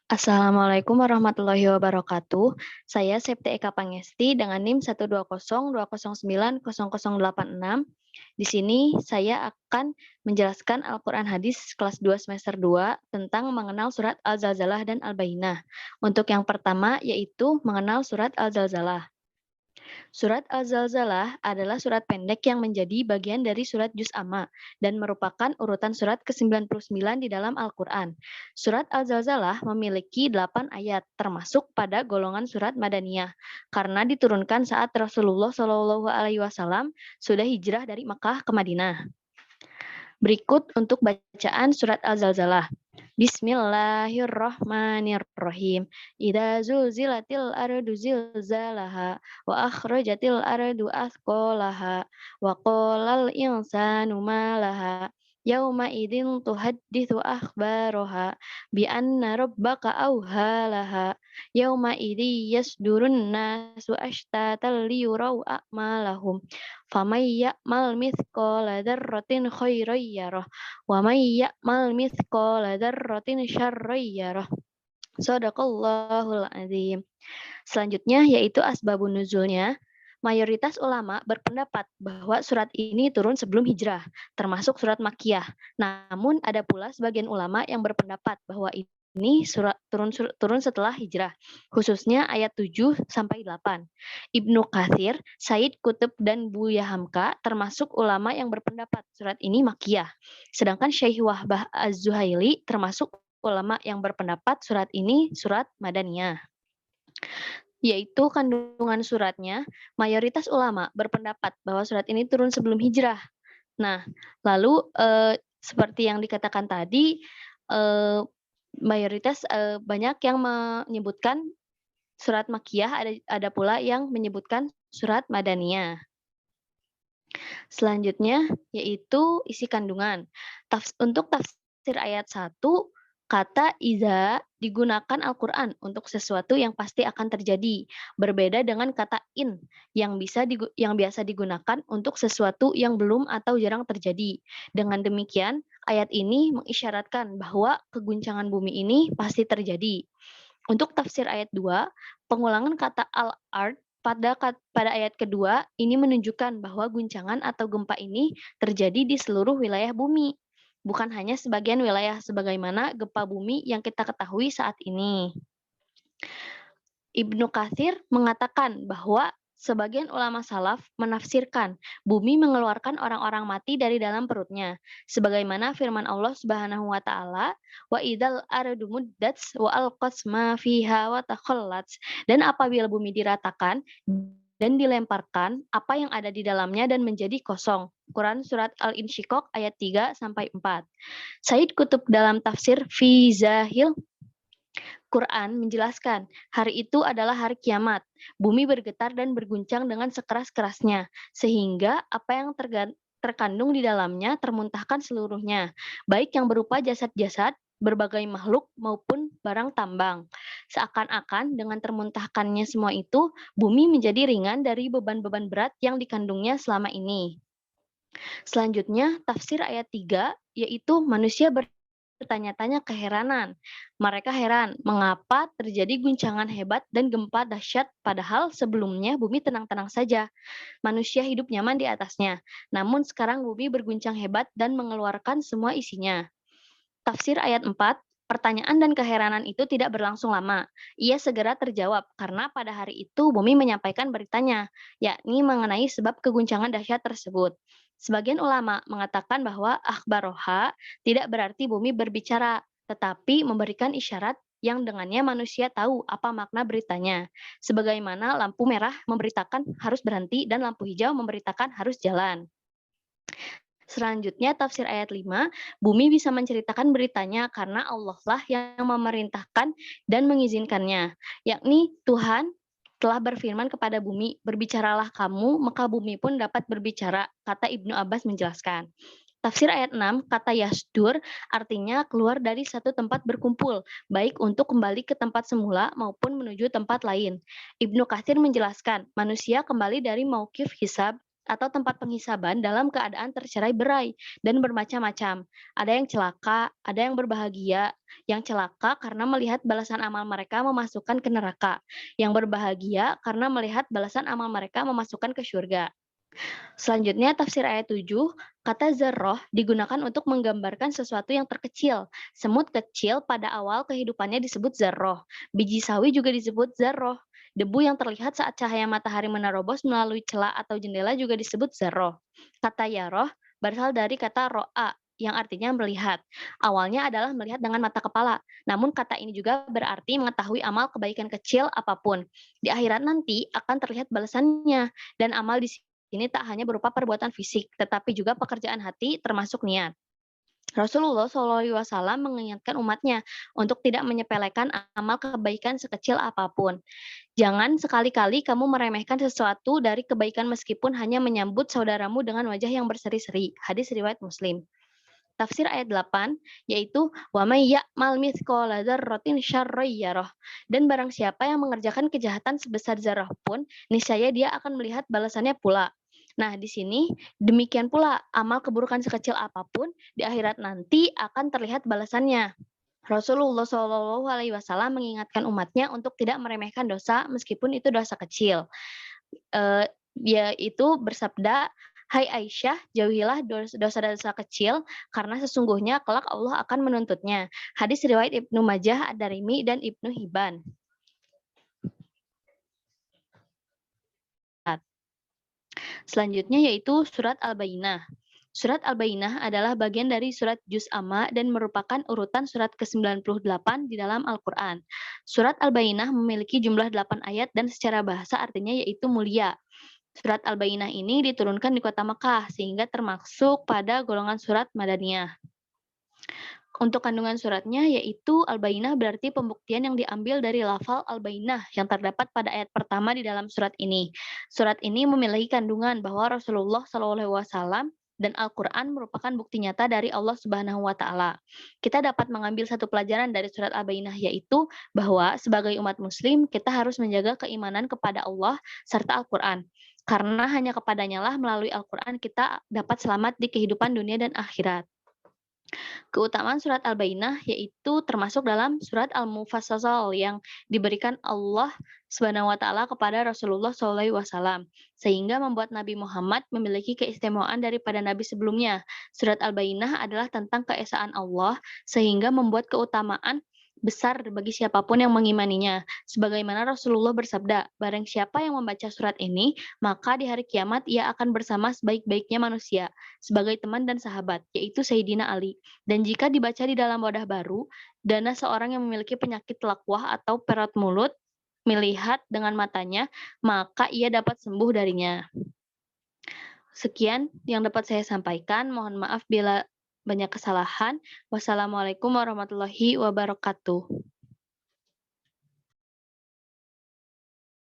Assalamualaikum warahmatullahi wabarakatuh. Saya Septi Eka Pangesti dengan NIM 12020090086. Di sini saya akan menjelaskan Al-Quran Hadis kelas 2 semester 2 tentang mengenal surat Al-Zalzalah dan Al-Bayyinah. Untuk yang pertama yaitu mengenal surat Al-Zalzalah. Surat Al-Zalzalah adalah surat pendek yang menjadi bagian dari surat Juz Amma dan merupakan urutan surat ke-99 di dalam Al-Quran. Surat Al-Zalzalah memiliki 8 ayat, termasuk pada golongan surat Madaniyah, karena diturunkan saat Rasulullah SAW sudah hijrah dari Makkah ke Madinah. Berikut untuk bacaan surat Al-Zalzalah. Bismillahirrahmanirrahim. Idza zulzilatil ardu zilzalaha wa akhrajatil ardu athqalaha wa qalal insanu ma laha yauma idzin tuhadditsu akhbaraha bi anna rabbaka awhalaha yauma idzi yasdurun nasu ashtatan liyurau a'malahum faman ya'mal mithqala dzarratin khairan yarah wa may ya'mal mithqala dzarratin syarran yarah. Shadaqallahul azim. Selanjutnya yaitu asbabun nuzulnya. Mayoritas ulama berpendapat bahwa surat ini turun sebelum hijrah, termasuk surat Makkiyah. Namun ada pula sebagian ulama yang berpendapat bahwa ini turun setelah hijrah, khususnya ayat 7 sampai 8. Ibnu Katsir, Said Qutb dan Buya Hamka termasuk ulama yang berpendapat surat ini Makkiyah. Sedangkan Syekh Wahbah Az-Zuhaili termasuk ulama yang berpendapat surat ini surat Madaniyah. Yaitu kandungan suratnya, mayoritas ulama berpendapat bahwa surat ini turun sebelum hijrah. Nah, lalu seperti yang dikatakan tadi, mayoritas banyak yang menyebutkan surat Makkiyah, ada pula yang menyebutkan surat Madaniyah. Selanjutnya yaitu isi kandungan. Untuk tafsir ayat 1, kata iza digunakan Al-Quran untuk sesuatu yang pasti akan terjadi, berbeda dengan kata in yang biasa digunakan untuk sesuatu yang belum atau jarang terjadi. Dengan demikian, ayat ini mengisyaratkan bahwa keguncangan bumi ini pasti terjadi. Untuk tafsir ayat 2, pengulangan kata al-ard pada ayat kedua ini menunjukkan bahwa guncangan atau gempa ini terjadi di seluruh wilayah bumi, bukan hanya sebagian wilayah sebagaimana gempa bumi yang kita ketahui saat ini. Ibnu Katsir mengatakan bahwa sebagian ulama salaf menafsirkan bumi mengeluarkan orang-orang mati dari dalam perutnya, sebagaimana firman Allah Subhanahu wa taala, "Wa idzal ardu muddats wa alqas ma fiha wa takhallats." Dan apabila bumi diratakan dan dilemparkan apa yang ada di dalamnya dan menjadi kosong. Quran surat Al-Insyiqaq ayat 3 sampai 4. Said Qutb dalam tafsir Fi Zahil Quran menjelaskan, hari itu adalah hari kiamat. Bumi bergetar dan berguncang dengan sekeras-kerasnya, sehingga apa yang terkandung di dalamnya termuntahkan seluruhnya, baik yang berupa jasad-jasad, berbagai makhluk maupun barang tambang. Seakan-akan dengan termuntahkannya semua itu, bumi menjadi ringan dari beban-beban berat yang dikandungnya selama ini. Selanjutnya, tafsir ayat 3, yaitu manusia bertanya-tanya keheranan. Mereka heran mengapa terjadi guncangan hebat dan gempa dahsyat padahal sebelumnya bumi tenang-tenang saja. Manusia hidup nyaman di atasnya. Namun sekarang bumi berguncang hebat dan mengeluarkan semua isinya. Tafsir ayat 4, pertanyaan dan keheranan itu tidak berlangsung lama. Ia segera terjawab karena pada hari itu bumi menyampaikan beritanya, yakni mengenai sebab keguncangan dahsyat tersebut. Sebagian ulama mengatakan bahwa akhbaroha tidak berarti bumi berbicara, tetapi memberikan isyarat yang dengannya manusia tahu apa makna beritanya. Sebagaimana lampu merah memberitakan harus berhenti dan lampu hijau memberitakan harus jalan. Selanjutnya tafsir ayat 5, bumi bisa menceritakan beritanya karena Allah lah yang memerintahkan dan mengizinkannya, yakni Tuhan telah berfirman kepada bumi, berbicaralah kamu, maka bumi pun dapat berbicara, kata Ibnu Abbas menjelaskan. Tafsir ayat 6, kata yasdur artinya keluar dari satu tempat berkumpul, baik untuk kembali ke tempat semula maupun menuju tempat lain. Ibnu Katsir menjelaskan, manusia kembali dari mauqif hisab atau tempat penghisaban dalam keadaan tercerai-berai dan bermacam-macam. Ada yang celaka, ada yang berbahagia. Yang celaka karena melihat balasan amal mereka memasukkan ke neraka. Yang berbahagia karena melihat balasan amal mereka memasukkan ke surga. Selanjutnya, tafsir ayat 7, kata zarroh digunakan untuk menggambarkan sesuatu yang terkecil. Semut kecil pada awal kehidupannya disebut zarroh. Biji sawi juga disebut zarroh. Debu yang terlihat saat cahaya matahari menerobos melalui celah atau jendela juga disebut zarroh. Kata yaroh berasal dari kata ro'a, yang artinya melihat. Awalnya adalah melihat dengan mata kepala, namun kata ini juga berarti mengetahui amal kebaikan kecil apapun. Di akhirat nanti akan terlihat balasannya, dan amal di ini tak hanya berupa perbuatan fisik, tetapi juga pekerjaan hati termasuk niat. Rasulullah SAW mengingatkan umatnya untuk tidak menyepelekan amal kebaikan sekecil apapun. Jangan sekali-kali kamu meremehkan sesuatu dari kebaikan meskipun hanya menyambut saudaramu dengan wajah yang berseri-seri. Hadis riwayat Muslim. Tafsir ayat 8 yaitu wa may ya'mal mithqala dzarratin syarran yarah. Dan barang siapa yang mengerjakan kejahatan sebesar zarah pun, niscaya dia akan melihat balasannya pula. Nah, di sini demikian pula amal keburukan sekecil apapun di akhirat nanti akan terlihat balasannya. Rasulullah SAW mengingatkan umatnya untuk tidak meremehkan dosa meskipun itu dosa kecil. Dia itu bersabda, "Hai Aisyah, jauhilah dosa-dosa kecil, karena sesungguhnya kelak Allah akan menuntutnya." Hadis riwayat Ibnu Majah, Ad-Darimi, dan Ibnu Hibban. Selanjutnya yaitu surat Al-Bayyinah. Surat Al-Bayyinah adalah bagian dari surat Juz Amma dan merupakan urutan surat ke-98 di dalam Al-Quran. Surat Al-Bayyinah memiliki jumlah 8 ayat dan secara bahasa artinya yaitu mulia. Surat Al-Bayyinah ini diturunkan di kota Mekah sehingga termasuk pada golongan surat Madaniyah. Untuk kandungan suratnya yaitu Al-Bayyinah berarti pembuktian yang diambil dari lafal Al-Bayyinah yang terdapat pada ayat pertama di dalam surat ini. Surat ini memiliki kandungan bahwa Rasulullah SAW dan Al-Quran merupakan bukti nyata dari Allah Subhanahu wa Ta'ala. Kita dapat mengambil satu pelajaran dari surat Al-Bayyinah yaitu bahwa sebagai umat Muslim kita harus menjaga keimanan kepada Allah serta Al-Quran. Karena hanya kepadanya lah melalui Al-Quran kita dapat selamat di kehidupan dunia dan akhirat. Keutamaan surat Al-Bayyinah yaitu termasuk dalam surat Al-Mufassal yang diberikan Allah Subhanahu wa taala kepada Rasulullah SAW sehingga membuat Nabi Muhammad memiliki keistimewaan daripada nabi sebelumnya. Surat Al-Bayyinah adalah tentang keesaan Allah sehingga membuat keutamaan besar bagi siapapun yang mengimaninya. Sebagaimana Rasulullah bersabda, barang siapa yang membaca surat ini, maka di hari kiamat ia akan bersama sebaik-baiknya manusia, sebagai teman dan sahabat, yaitu Sayyidina Ali. Dan jika dibaca di dalam wadah baru, dana seorang yang memiliki penyakit lakwah atau perut mulut, melihat dengan matanya, maka ia dapat sembuh darinya. Sekian yang dapat saya sampaikan. Mohon maaf bila banyak kesalahan. Wassalamualaikum warahmatullahi wabarakatuh.